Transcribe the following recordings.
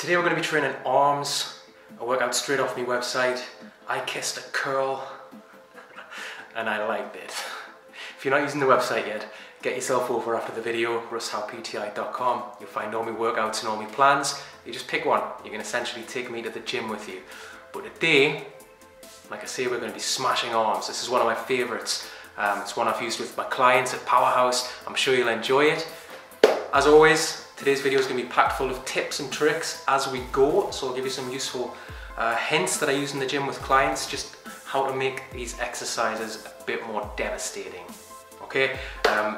Today we're going to be training arms, a workout straight off my website. I kissed a curl and I liked it. If you're not using the website yet, get yourself over after the video, russhalpti.com. You'll find all my workouts and all my plans. You just pick one. You can essentially take me to the gym with you. But today, like I say, we're going to be smashing arms. This is one of my favorites. It's one I've used with my clients at Powerhouse. I'm sure you'll enjoy it. As always, today's video is going to be packed full of tips and tricks as we go. So I'll give you some useful hints that I use in the gym with clients, just how to make these exercises a bit more devastating. Okay,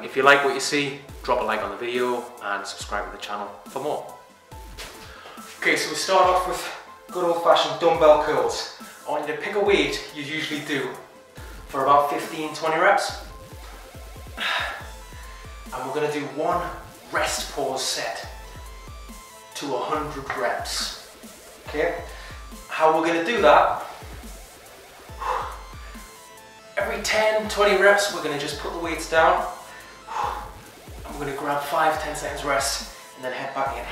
if you like what you see, drop a like on the video and subscribe to the channel for more. Okay, so we start off with good old-fashioned dumbbell curls. I want you to pick a weight you usually do for about 15-20 reps. And we're going to do one rest pause set to 100 reps. Okay, how we're going to do that, every 10-20 reps we're going to just put the weights down and we're going to grab 5-10 seconds rest and then head back in.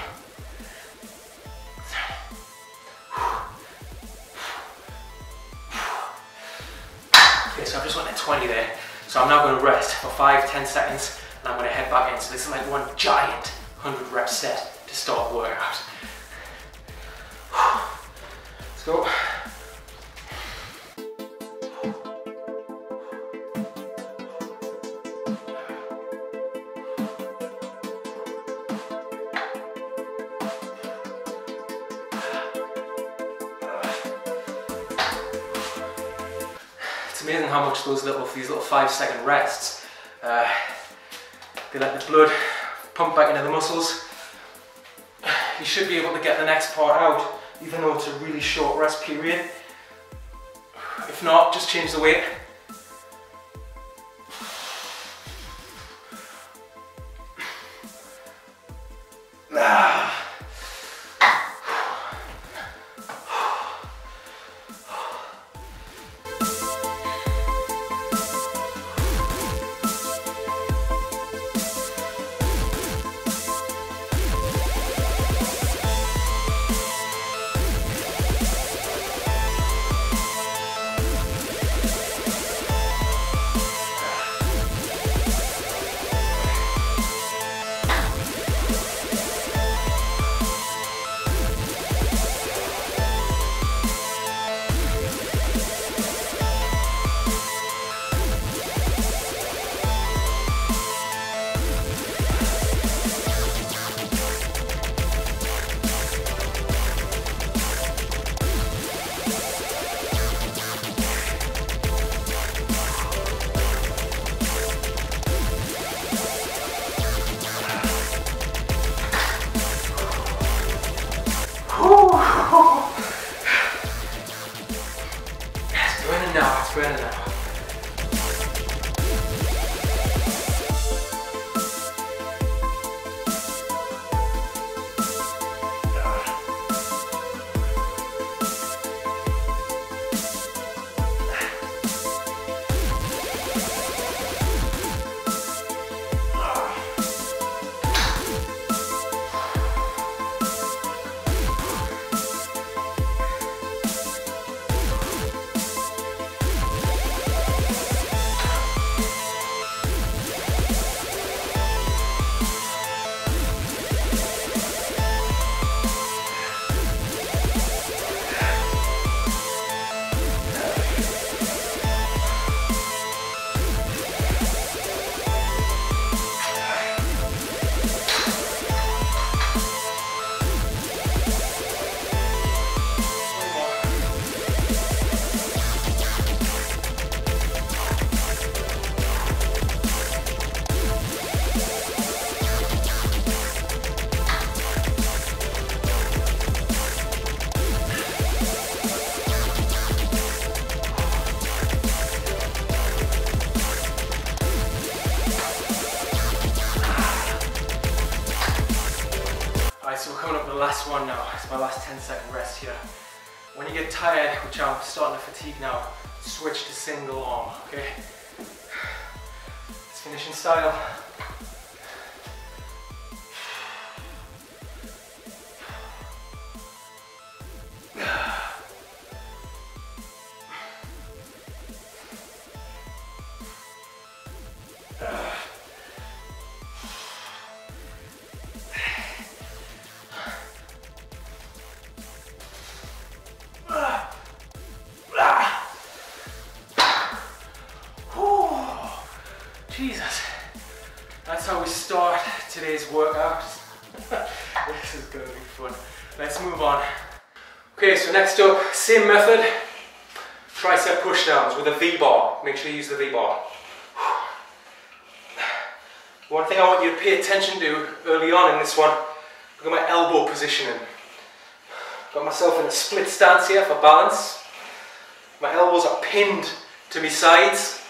Okay, so I've just went at 20 there, so I'm now going to rest for 5-10 seconds and I'm going to head back in. So this is like one giant 100 rep set to start the workout. Let's go. It's amazing how much these little 5-second rests, they let the blood pump back into the muscles. You should be able to get the next part out, even though it's a really short rest period. If not, just change the weight. It's burning now. So we're coming up to the last one now. It's my last 10-second rest here. When you get tired, which I'm starting to fatigue now, switch to single arm, okay? Let's finish in style. today's workout. This is going to be fun. Let's move on. Okay, so next up, same method. Tricep pushdowns with a V-bar. Make sure you use the V-bar. One thing I want you to pay attention to early on in this one, look at my elbow positioning. Got myself in a split stance here for balance. My elbows are pinned to my sides.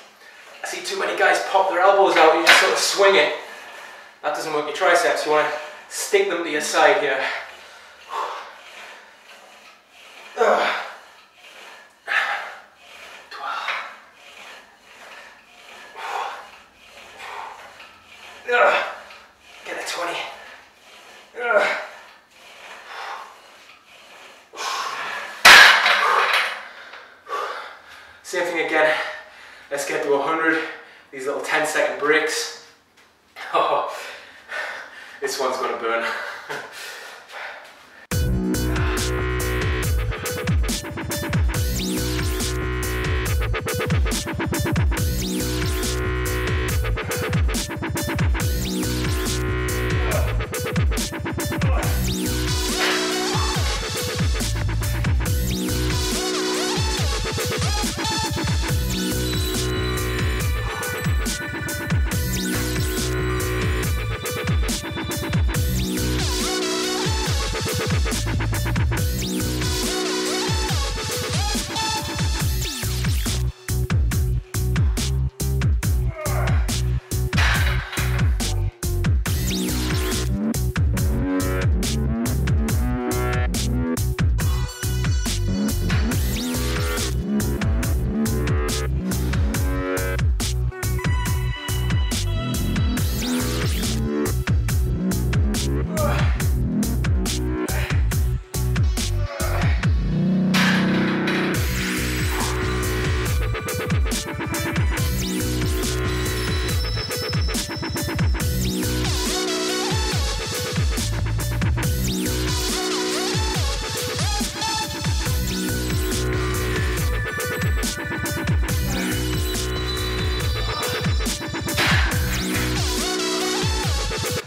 I see too many guys pop their elbows out and you just sort of swing it. That doesn't work your triceps. You want to stick them to your side here. 12. Get a 20. Same thing again. Let's get to 100. These little 10-second breaks. Oh, this one's gonna burn.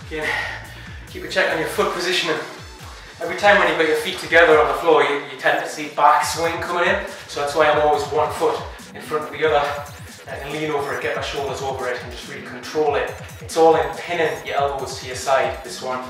Again, keep a check on your foot positioning. Every time when you've got your feet together on the floor, you tend to see back swing coming in. So that's why I'm always one foot in front of the other. I can lean over it, get my shoulders over it, and just really control it. It's all in pinning your elbows to your side, this one.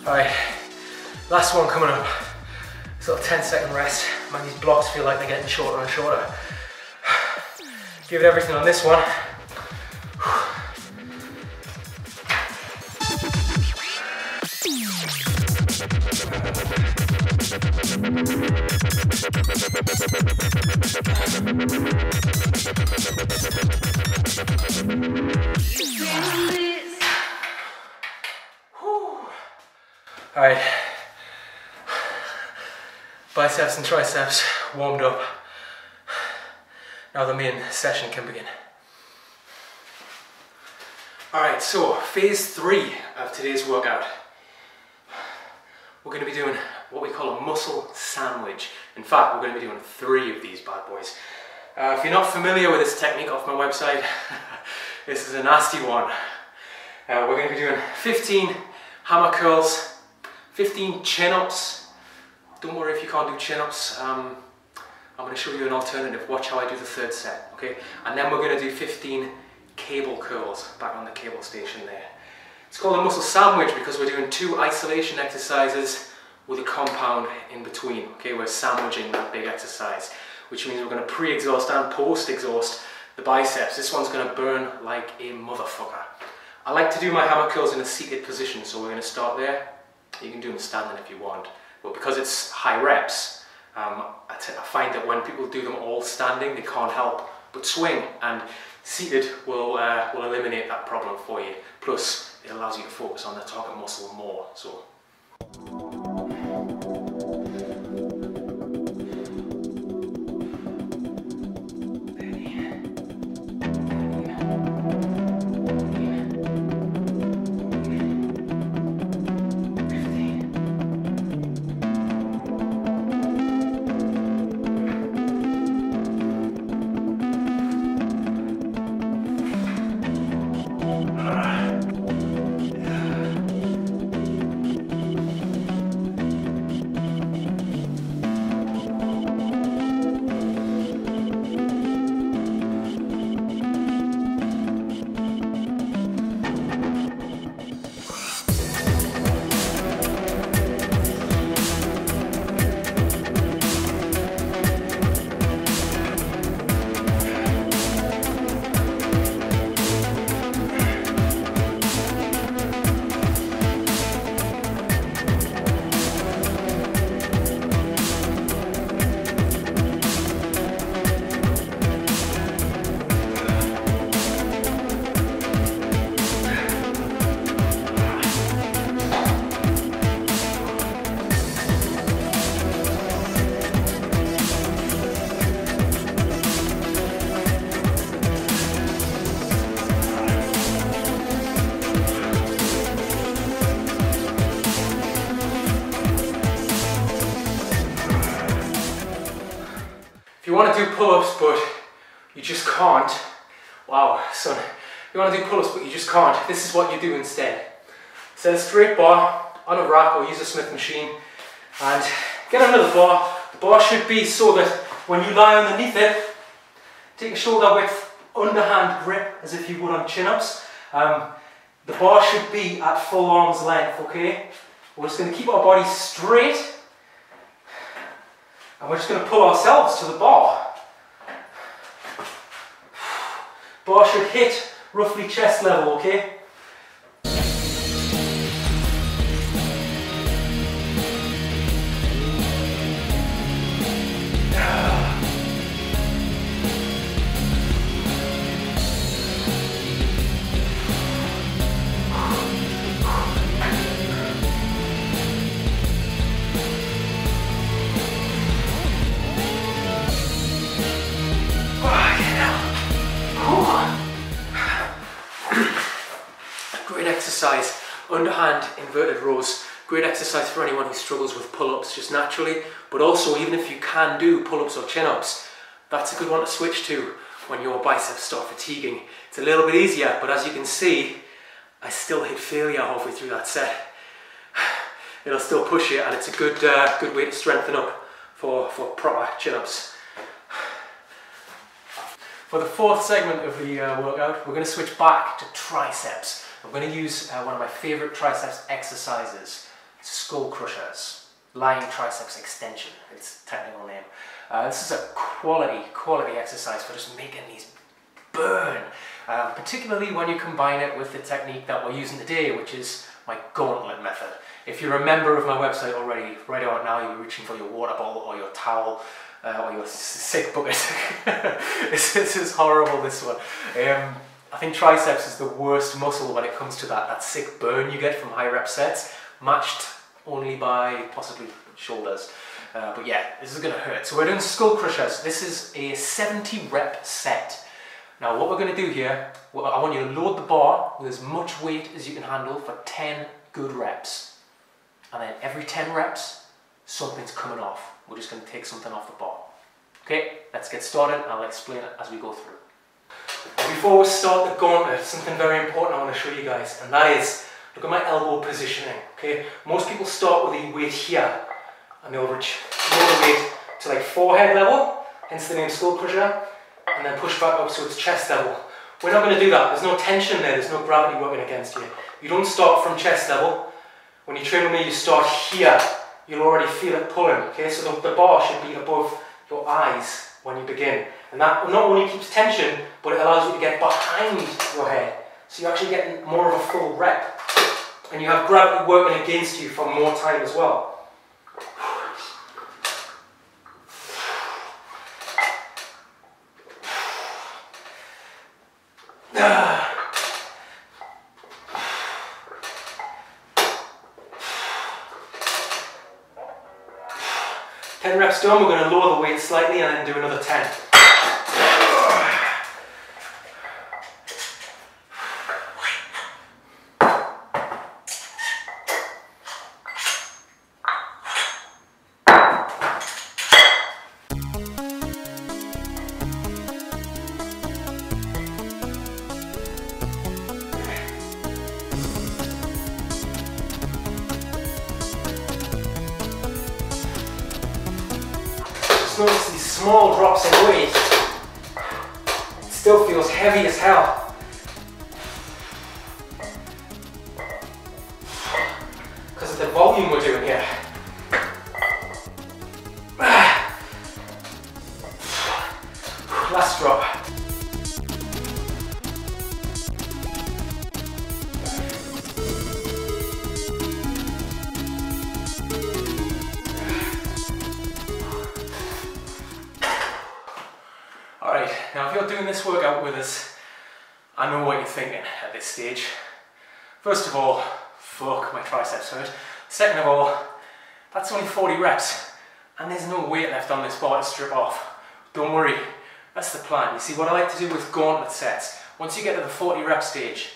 Alright, last one coming up. This little 10-second rest. Man, these blocks feel like they're getting shorter and shorter. Give it everything on this one. Alright, biceps and triceps warmed up. Now the main session can begin. Alright, so phase 3 of today's workout. We're going to be doing what we call a muscle sandwich. In fact, we're going to be doing 3 of these bad boys. If you're not familiar with this technique off my website, this is a nasty one. We're going to be doing 15 hammer curls, 15 chin-ups. Don't worry if you can't do chin-ups. I'm going to show you an alternative. Watch how I do the 3rd set, okay? And then we're going to do 15 cable curls back on the cable station there. It's called a muscle sandwich because we're doing 2 isolation exercises with a compound in between, okay? We're sandwiching that big exercise, which means we're going to pre-exhaust and post-exhaust the biceps. This one's going to burn like a motherfucker. I like to do my hammer curls in a seated position, so we're going to start there. You can do them standing if you want, but because it's high reps, I find that when people do them all standing, they can't help but swing, and seated will eliminate that problem for you. Plus, it allows you to focus on the target muscle more. So. If you want to do pull-ups but you just can't, wow son, you want to do pull-ups but you just can't, this is what you do instead. Set a straight bar on a rack or use a Smith machine and get another bar. The bar should be so that when you lie underneath it, take a shoulder width underhand grip as if you would on chin-ups. The bar should be at full arm's length, okay? We're just going to keep our body straight. And we're just going to pull ourselves to the bar. Bar should hit roughly chest level, okay? Great exercise, underhand inverted rows. Great exercise for anyone who struggles with pull-ups just naturally, but also even if you can do pull-ups or chin-ups, that's a good one to switch to when your biceps start fatiguing. It's a little bit easier, but as you can see, I still hit failure halfway through that set. It'll still push you, and it's a good way to strengthen up for proper chin-ups. For the 4th segment of the workout, we're going to switch back to triceps. I'm going to use one of my favourite triceps exercises, skull crushers, lying triceps extension, its technical name. This is a quality exercise for just making these burn, particularly when you combine it with the technique that we're using today, which is my gauntlet method. If you're a member of my website already, right about now you're reaching for your water bottle or your towel or your sick bucket. This is horrible, this one. I think triceps is the worst muscle when it comes to that sick burn you get from high rep sets, matched only by possibly shoulders. But yeah, this is going to hurt. So we're doing skull crushers. This is a 70 rep set. Now what we're going to do here, I want you to load the bar with as much weight as you can handle for 10 good reps. And then every 10 reps, something's coming off. We're just going to take something off the bar. Okay, let's get started and I'll explain it as we go through. Before we start the gauntlet, something very important I want to show you guys, and that is, look at my elbow positioning. Okay, most people start with the weight here and they'll reach lower weight to like forehead level, hence the name skull crusher, and then push back up so it's chest level. We're not going to do that. There's no tension there, there's no gravity working against you. You don't start from chest level. When you train with me, you start here. You'll already feel it pulling. Okay, so the bar should be above your eyes when you begin. And that not only keeps tension, but it allows you to get behind your head. So you're actually getting more of a full rep. And you have gravity working against you for more time as well. 10 reps done, we're going to lower the weight slightly and then do another 10. Notice these small drops in weight. It still feels heavy as hell. Because of the volume we're doing here. Last drop. Alright, now if you're doing this workout with us, I know what you're thinking at this stage. First of all, fuck, my triceps hurt. Second of all, that's only 40 reps and there's no weight left on this bar to strip off. Don't worry, that's the plan. You see, what I like to do with gauntlet sets, once you get to the 40 rep stage,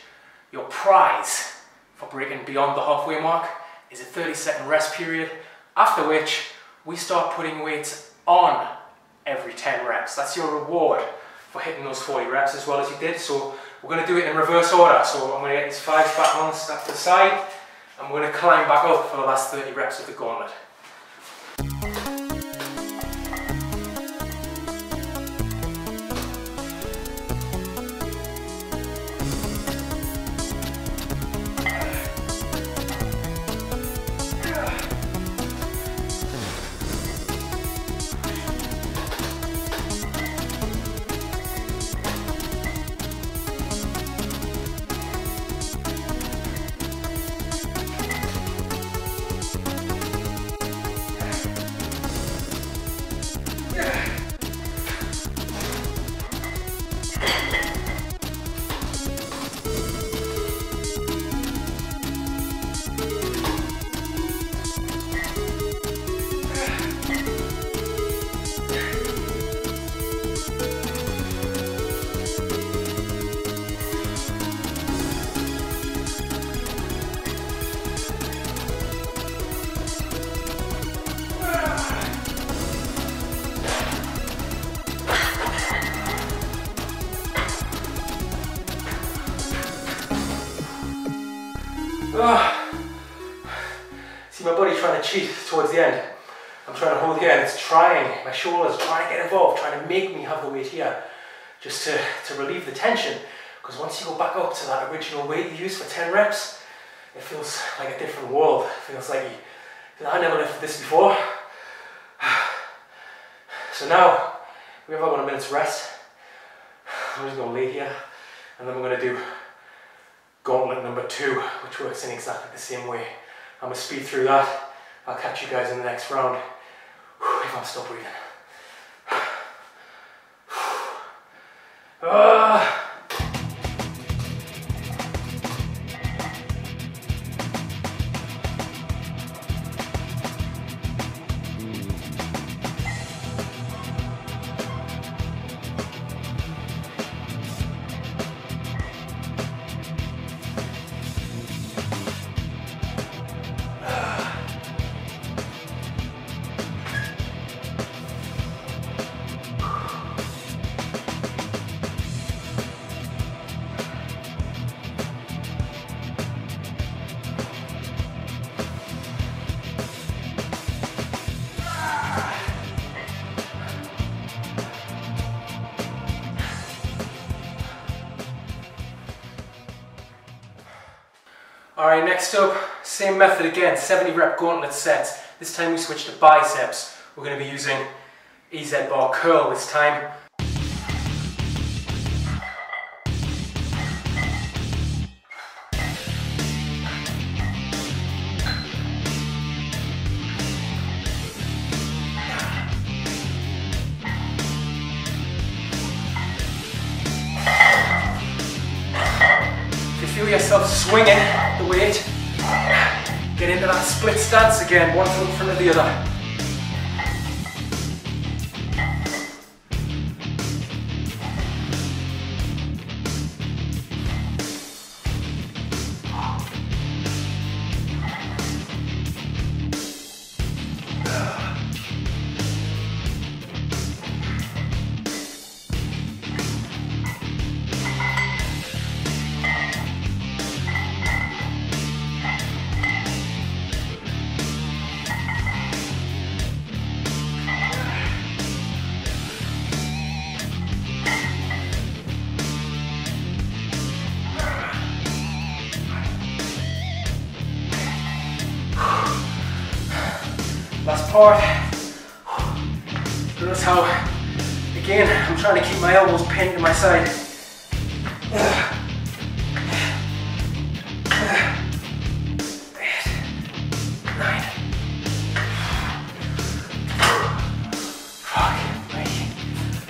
your prize for breaking beyond the halfway mark is a 30-second rest period, after which we start putting weights on every 10 reps. That's your reward for hitting those 40 reps as well as you did. So we're going to do it in reverse order. So I'm going to get these 5 back on the side and we're going to climb back up for the last 30 reps of the gauntlet. See my body trying to cheat towards the end. I'm trying to hold here and it's trying, my shoulders trying to get involved, trying to make me have the weight here just to relieve the tension, because once you go back up to that original weight you used for 10 reps, it feels like a different world. It feels like I never lifted this before. So now we have about a minute's rest. I'm just going to lay here and then we're going to do gauntlet number 2, which works in exactly the same way. I'm going to speed through that. I'll catch you guys in the next round. If I'm still breathing. Alright, next up, same method again, 70 rep gauntlet sets. This time we switch to biceps. We're going to be using EZ bar curl this time. Feel yourself swinging the weight, get into that split stance again, one foot in front of the other. Last part. Notice how, again, I'm trying to keep my elbows pinned to my side. 8, 9. Fuck, ready.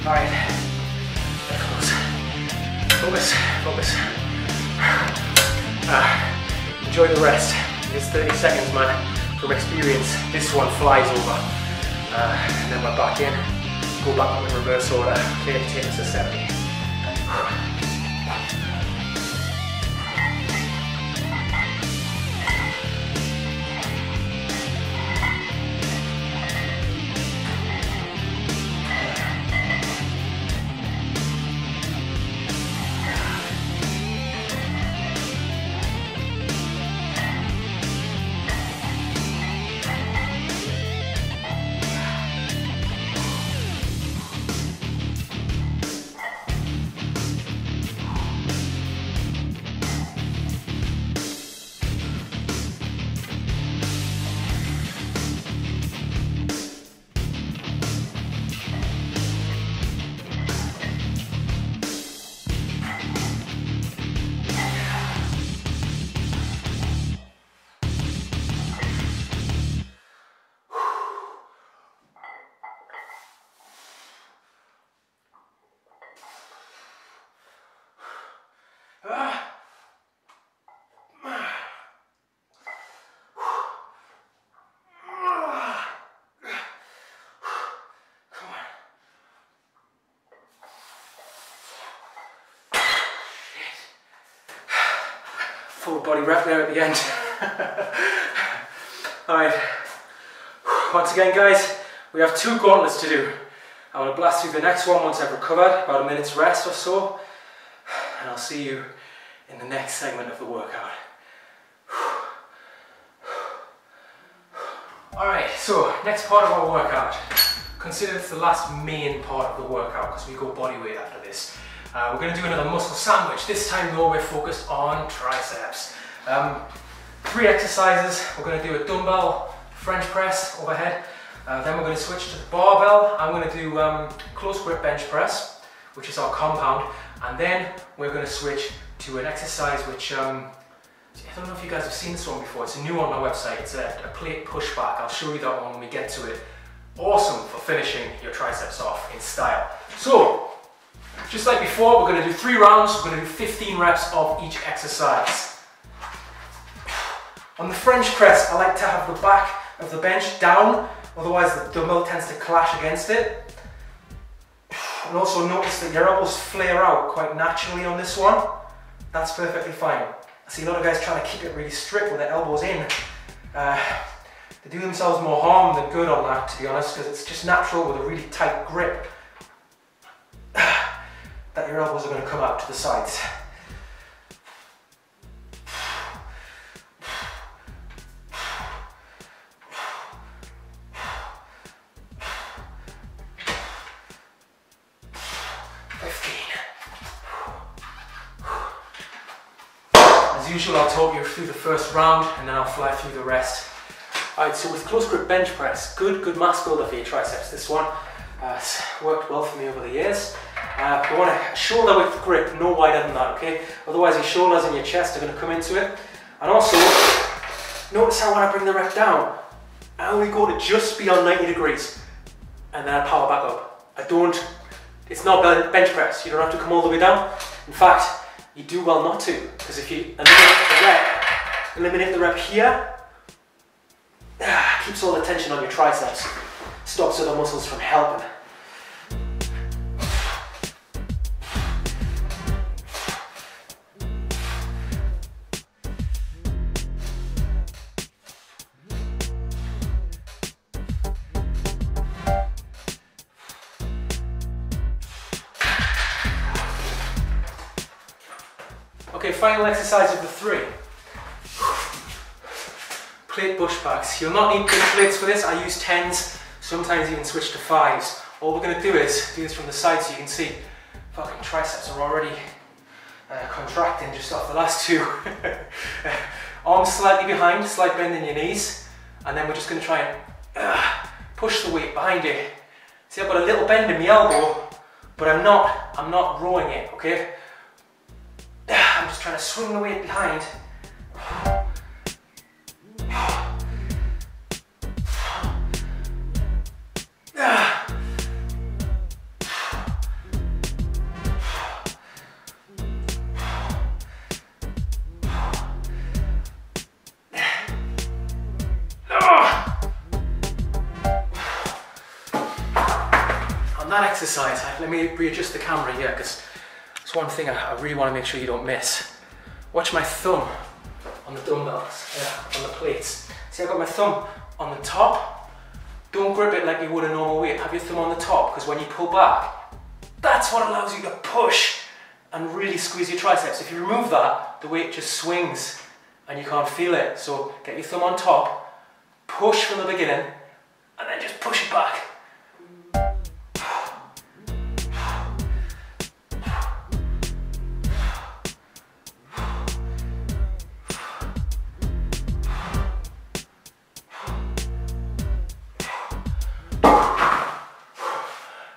Alright. Get close. Focus, focus. Enjoy the rest. It's 30 seconds, man. From experience, this one flies over, and then we're back in, go back up in reverse order, okay, take us to 70. Full body rep there at the end. Alright, once again guys, we have 2 gauntlets to do. I'm going to blast through the next one once I've recovered, about a minute's rest or so, and I'll see you in the next segment of the workout. Alright, so next part of our workout. Consider this the last main part of the workout because we go body weight after this. We're going to do another muscle sandwich. This time though we're focused on triceps. 3 exercises. We're going to do a dumbbell French press overhead. Then we're going to switch to the barbell. I'm going to do close grip bench press, which is our compound. And then we're going to switch to an exercise which, I don't know if you guys have seen this one before. It's new on my website. It's a plate pushback. I'll show you that one when we get to it. Awesome for finishing your triceps off in style. So, just like before, we're going to do 3 rounds. We're going to do 15 reps of each exercise. On the French press, I like to have the back of the bench down, otherwise the dumbbell tends to clash against it. And also notice that your elbows flare out quite naturally on this one. That's perfectly fine. I see a lot of guys trying to keep it really strict with their elbows in. They do themselves more harm than good on that, to be honest, because it's just natural with a really tight grip that your elbows are going to come out to the sides. As As usual, I'll talk you through the first round and then I'll fly through the rest. Alright, so with close grip bench press, good mass builder for your triceps. This one has worked well for me over the years. You want a shoulder width grip, no wider than that, okay? Otherwise your shoulders and your chest are going to come into it. And also, notice how when I bring the rep down, I only go to just beyond 90 degrees and then I power back up. It's not bench press, you don't have to come all the way down. In fact, you do well not to, because if you eliminate the rep here, keeps all the tension on your triceps, stops other muscles from helping. Okay, final exercise of the 3. Plate push backs. You'll not need big plates for this. I use 10s, sometimes even switch to 5s. All we're going to do is do this from the side so you can see fucking triceps are already contracting just off the last 2. Arms slightly behind, slight bend in your knees, and then we're just going to try and push the weight behind you. See, I've got a little bend in my elbow, but I'm not rowing it, okay? I'm just trying to swing the weight behind. On that exercise, let me readjust the camera here because it's one thing I really want to make sure you don't miss. Watch my thumb on the dumbbells, on the plates. See, I've got my thumb on the top. Don't grip it like you would a normal weight. Have your thumb on the top, because when you pull back, that's what allows you to push and really squeeze your triceps. If you remove that, the weight just swings and you can't feel it. So get your thumb on top, push from the beginning, and then just push it back.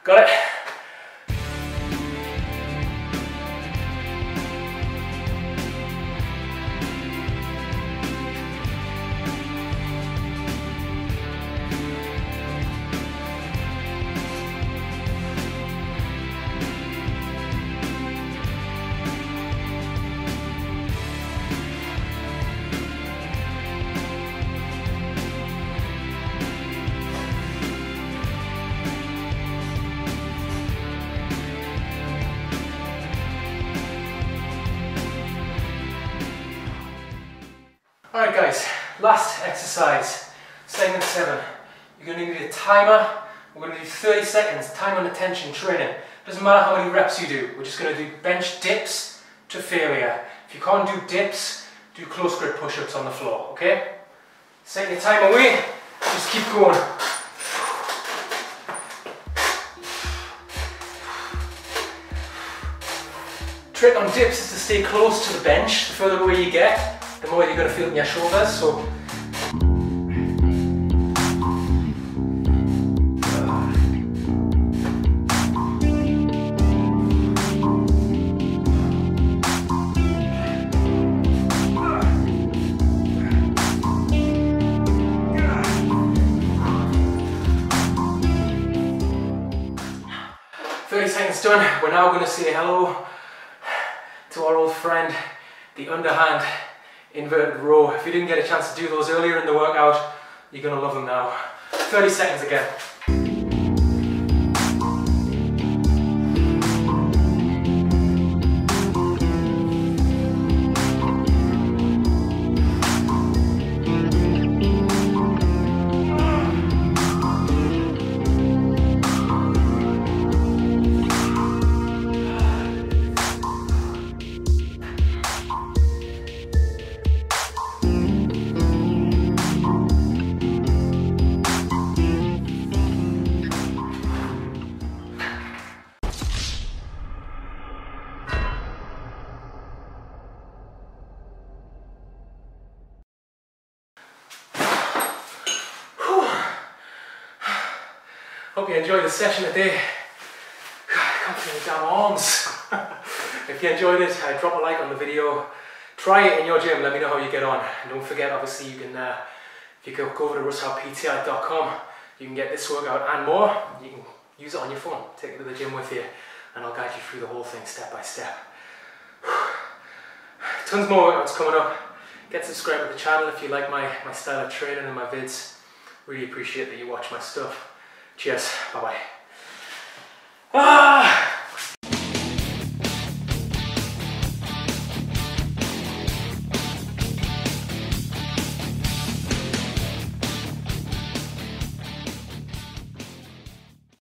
Got it? Alright guys, last exercise, segment 7. You're going to need a timer. We're going to do 30 seconds, time under tension training. Doesn't matter how many reps you do, we're just going to do bench dips to failure. If you can't do dips, do close grip push-ups on the floor, okay? Set your time away, just keep going. Trick on dips is to stay close to the bench. The further away you get, the more you're going to feel it in your shoulders. So 30 seconds done. We're now going to say hello to our old friend, the underhand inverted row. If you didn't get a chance to do those earlier in the workout, you're going to love them now. 30 seconds again. Hope you enjoyed the session today. I can't feel my damn arms. If you enjoyed it, drop a like on the video. Try it in your gym, let me know how you get on. And don't forget, obviously, you can, if you go over to russellpti.com, you can get this workout and more. You can use it on your phone, take it to the gym with you, and I'll guide you through the whole thing step by step. Tons more workouts coming up. Get subscribed to the channel if you like my style of training and my vids. Really appreciate that you watch my stuff. Cheers, bye bye.